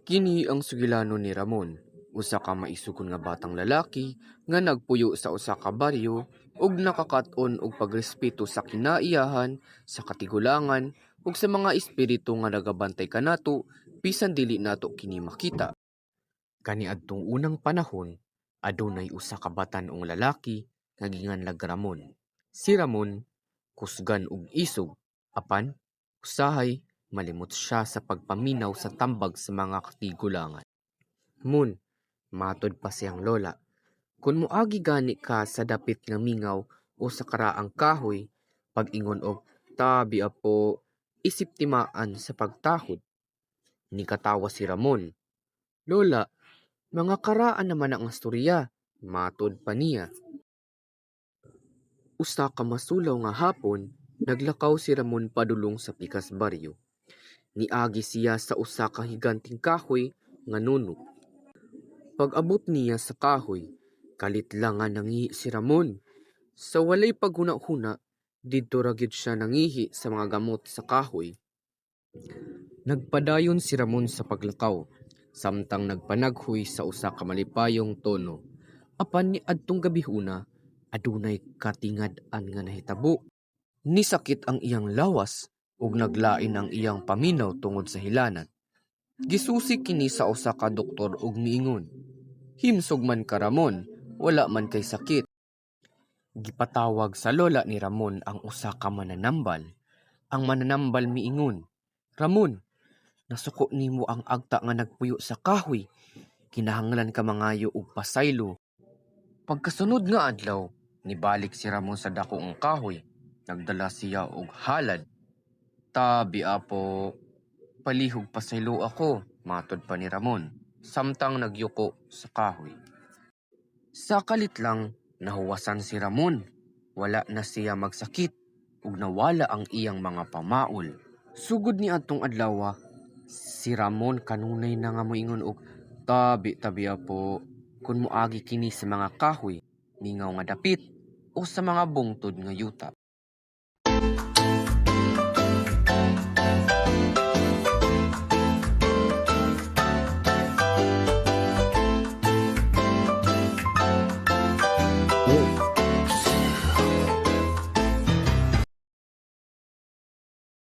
Kini ang sugilano ni Ramon, usa ka maisugon nga batang lalaki nga nagpuyo sa usa ka baryo ug nakakaton og pagrespeto sa kinaiyahan, sa katigulangan ug sa mga espiritu nga nagabantay kanato bisan dili nato kini makita. Kaniadtong unang panahon, adunay usa ka batan-ong lalaki nga ginganlag Ramon. Si Ramon kusgan og isog, apan usahay malimot siya sa pagpaminaw sa tambag sa mga katigulangan. Mun, matod pa siyang lola, kung moagi gani ka sa dapit nga mingaw o sa karaang kahoy, pag-ingon og tabi apo, isip timaan sa pagtahod. Nikatawa si Ramon. Lola, mga karaan naman ang istorya, matod pa niya. Usa ka masulaw nga hapon, naglakaw si Ramon padulong sa pikas baryo. Niagi siya sa usa ka higanting kahoy nga nuno. Pag-abot niya sa kahoy, kalit lang nga nangihi si Ramon. Sa walay paghuna-huna, didto ra gyud siya nangihi sa mga gamot sa kahoy. Nagpadayon si Ramon sa paglakaw, samtang nagpanaghoy sa usa ka malipayong tono. Apan ni adtong gabihuna, adunay katingad-an nga nahitabo. Nisakit ang iyang lawas ug naglain ang iyang paminaw tungod sa hilanat. Gisusi kini sa usa ka doktor ug miingon, himsog man ka Ramon, wala man kay sakit. Gipatawag sa lola ni Ramon ang usa ka mananambal. Ang mananambal miingon, Ramon, nasuko nimo ang agta nga nagpuyo sa kahoy. Kinahanglan ka mangayo og pasaylo. Pagkasunod nga adlaw, nibalik si Ramon sa dakong kahoy. Nagdala siya og halad. Tabi apo, palihog pasaylo ako, matod pa ni Ramon, samtang nagyuko sa kahoy. Sa kalit lang, nahuwasan si Ramon. Wala na siya magsakit ug nawala ang iyang mga pamaol. Sugod ni atong adlaw, si Ramon kanunay na nga moingon og tabi apo kun moagi kini sa mga kahoy, mingaw nga dapit o sa mga bungtod nga yuta.